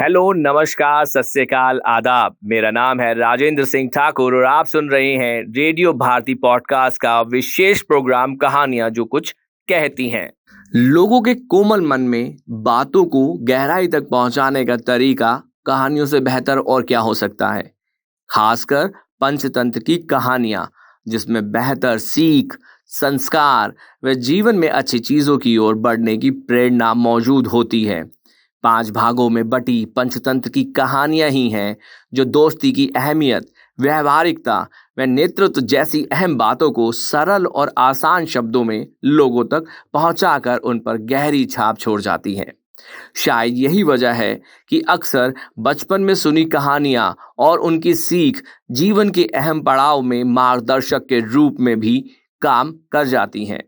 Hello, नमस्कार, सत श्री अकाल, आदाब। मेरा नाम है राजेंद्र सिंह ठाकुर और आप सुन रहे हैं रेडियो भारती पॉडकास्ट का विशेष प्रोग्राम कहानियां जो कुछ कहती हैं। लोगों के कोमल मन में बातों को गहराई तक पहुंचाने का तरीका कहानियों से बेहतर और क्या हो सकता है। खासकर पंचतंत्र की कहानियां जिसमें बेहतर सीख, संस्कार व जीवन में अच्छी चीजों की ओर बढ़ने की प्रेरणा मौजूद होती है। 5 भागों में बटी पंचतंत्र की कहानियां ही हैं जो दोस्ती की अहमियत, व्यावहारिकता व नेतृत्व जैसी अहम बातों को सरल और आसान शब्दों में लोगों तक पहुंचाकर उन पर गहरी छाप छोड़ जाती हैं। शायद यही वजह है कि अक्सर बचपन में सुनी कहानियां और उनकी सीख जीवन के अहम पड़ाव में मार्गदर्शक के रूप में भी काम कर जाती हैं।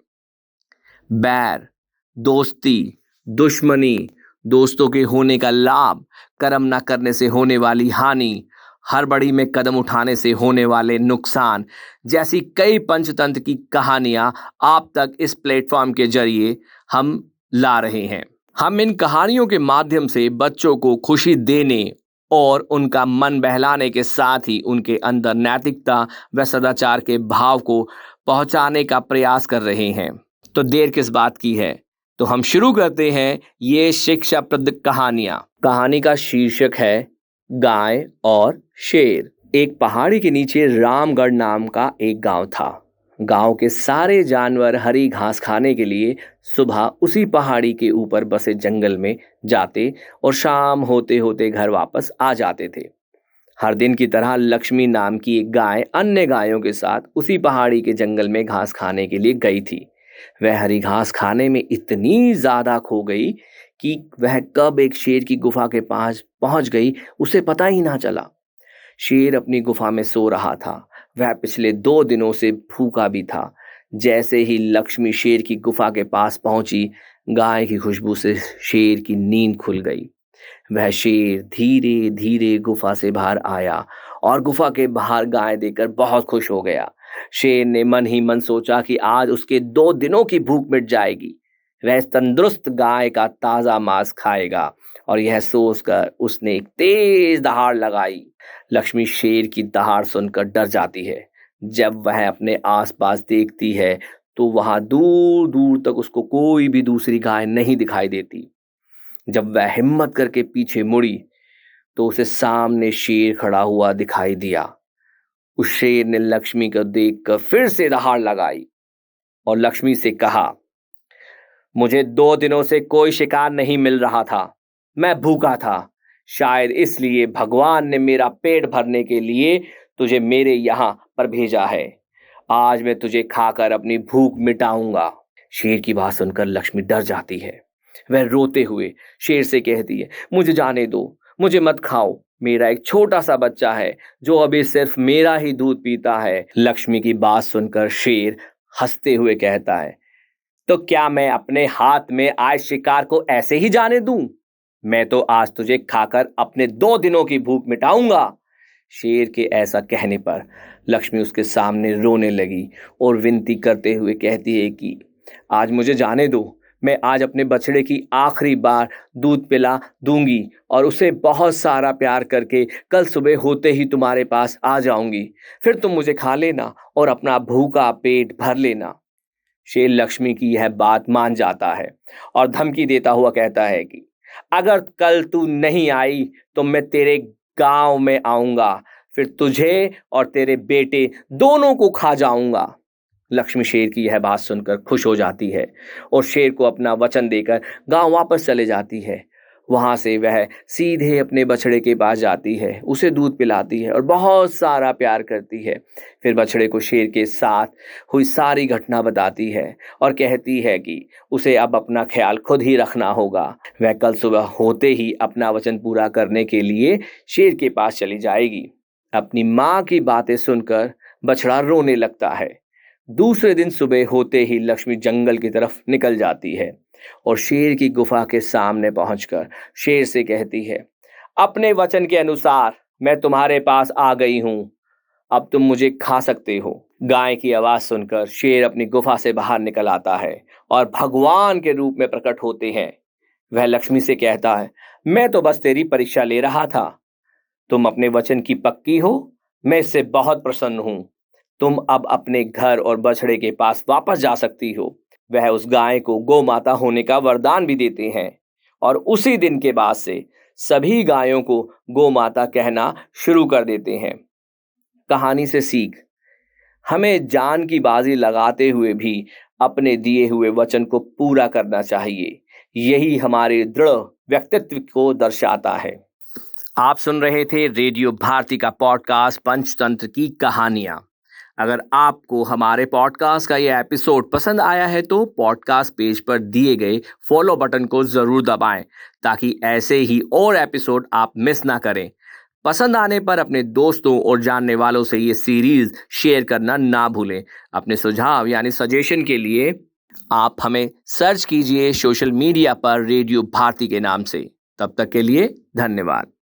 बैर, दोस्ती, दुश्मनी, दोस्तों के होने का लाभ, कर्म न करने से होने वाली हानि, हड़बड़ी में कदम उठाने से होने वाले नुकसान जैसी कई पंचतंत्र की कहानियां आप तक इस प्लेटफॉर्म के जरिए हम ला रहे हैं। हम इन कहानियों के माध्यम से बच्चों को खुशी देने और उनका मन बहलाने के साथ ही उनके अंदर नैतिकता व सदाचार के भाव को पहुंचाने का प्रयास कर रहे हैं। तो देर किस बात की है, तो हम शुरू करते हैं ये शिक्षाप्रद कहानियां। कहानी का शीर्षक है गाय और शेर। एक पहाड़ी के नीचे रामगढ़ नाम का एक गांव था। गांव के सारे जानवर हरी घास खाने के लिए सुबह उसी पहाड़ी के ऊपर बसे जंगल में जाते और शाम होते होते घर वापस आ जाते थे। हर दिन की तरह लक्ष्मी नाम की एक गाय अन्य गायों के साथ उसी पहाड़ी के जंगल में घास खाने के लिए गई थी। वह हरी घास खाने में इतनी ज्यादा खो गई कि वह कब एक शेर की गुफा के पास पहुंच गई उसे पता ही ना चला। शेर अपनी गुफा में सो रहा था। वह पिछले 2 दिनों से भूखा भी था। जैसे ही लक्ष्मी शेर की गुफा के पास पहुंची, गाय की खुशबू से शेर की नींद खुल गई। वह शेर धीरे धीरे गुफा से बाहर आया और गुफा के बाहर गाय देखकर बहुत खुश हो गया। शेर ने मन ही मन सोचा कि आज उसके 2 दिनों की भूख मिट जाएगी। वह इस तंदुरुस्त गाय का ताजा मांस खाएगा और यह सोचकर उसने एक तेज दहाड़ लगाई। लक्ष्मी शेर की दहाड़ सुनकर डर जाती है। जब वह अपने आसपास देखती है तो वहां दूर दूर तक उसको कोई भी दूसरी गाय नहीं दिखाई देती। जब वह हिम्मत करके पीछे मुड़ी तो उसे सामने शेर खड़ा हुआ दिखाई दिया। उस शेर ने लक्ष्मी को देखकर फिर से दहाड़ लगाई और लक्ष्मी से कहा, मुझे 2 दिनों से कोई शिकार नहीं मिल रहा था। मैं भूखा था। शायद इसलिए भगवान ने मेरा पेट भरने के लिए तुझे मेरे यहाँ पर भेजा है। आज मैं तुझे खाकर अपनी भूख मिटाऊंगा। शेर की बात सुनकर लक्ष्मी डर जाती है। वह रोते हुए शेर से कहती है, मुझे जाने दो, मुझे मत खाओ। मेरा एक छोटा सा बच्चा है जो अभी सिर्फ मेरा ही दूध पीता है। लक्ष्मी की बात सुनकर शेर हंसते हुए कहता है, तो क्या मैं अपने हाथ में आए शिकार को ऐसे ही जाने दूं? मैं तो आज तुझे खाकर अपने 2 दिनों की भूख मिटाऊंगा। शेर के ऐसा कहने पर लक्ष्मी उसके सामने रोने लगी और विनती करते हुए कहती है कि आज मुझे जाने दो। मैं आज अपने बछड़े की आखिरी बार दूध पिला दूंगी और उसे बहुत सारा प्यार करके कल सुबह होते ही तुम्हारे पास आ जाऊंगी। फिर तुम मुझे खा लेना और अपना भूखा पेट भर लेना। शेर लक्ष्मी की यह बात मान जाता है और धमकी देता हुआ कहता है कि अगर कल तू नहीं आई तो मैं तेरे गांव में आऊंगा, फिर तुझे और तेरे बेटे दोनों को खा जाऊंगा। लक्ष्मी शेर की यह बात सुनकर खुश हो जाती है और शेर को अपना वचन देकर गांव वापस चले जाती है। वहां से वह सीधे अपने बछड़े के पास जाती है, उसे दूध पिलाती है और बहुत सारा प्यार करती है। फिर बछड़े को शेर के साथ हुई सारी घटना बताती है और कहती है कि उसे अब अपना ख्याल खुद ही रखना होगा। वह कल सुबह होते ही अपना वचन पूरा करने के लिए शेर के पास चली जाएगी। अपनी माँ की बातें सुनकर बछड़ा रोने लगता है। दूसरे दिन सुबह होते ही लक्ष्मी जंगल की तरफ निकल जाती है और शेर की गुफा के सामने पहुंचकर शेर से कहती है, अपने वचन के अनुसार मैं तुम्हारे पास आ गई हूं। अब तुम मुझे खा सकते हो। गाय की आवाज सुनकर शेर अपनी गुफा से बाहर निकल आता है और भगवान के रूप में प्रकट होते हैं। वह लक्ष्मी से कहता है, मैं तो बस तेरी परीक्षा ले रहा था। तुम अपने वचन की पक्की हो, मैं इससे बहुत प्रसन्न हूं। तुम अब अपने घर और बछड़े के पास वापस जा सकती हो। वह उस गाय को गौ माता होने का वरदान भी देते हैं और उसी दिन के बाद से सभी गायों को गौ माता कहना शुरू कर देते हैं। कहानी से सीख, हमें जान की बाजी लगाते हुए भी अपने दिए हुए वचन को पूरा करना चाहिए। यही हमारे दृढ़ व्यक्तित्व को दर्शाता है। आप सुन रहे थे रेडियो भारती का पॉडकास्ट पंचतंत्र की कहानियां। अगर आपको हमारे पॉडकास्ट का यह एपिसोड पसंद आया है तो पॉडकास्ट पेज पर दिए गए फॉलो बटन को जरूर दबाएं ताकि ऐसे ही और एपिसोड आप मिस ना करें। पसंद आने पर अपने दोस्तों और जानने वालों से ये सीरीज शेयर करना ना भूलें। अपने सुझाव यानी सजेशन के लिए आप हमें सर्च कीजिए सोशल मीडिया पर रेडियो भारती के नाम से। तब तक के लिए धन्यवाद।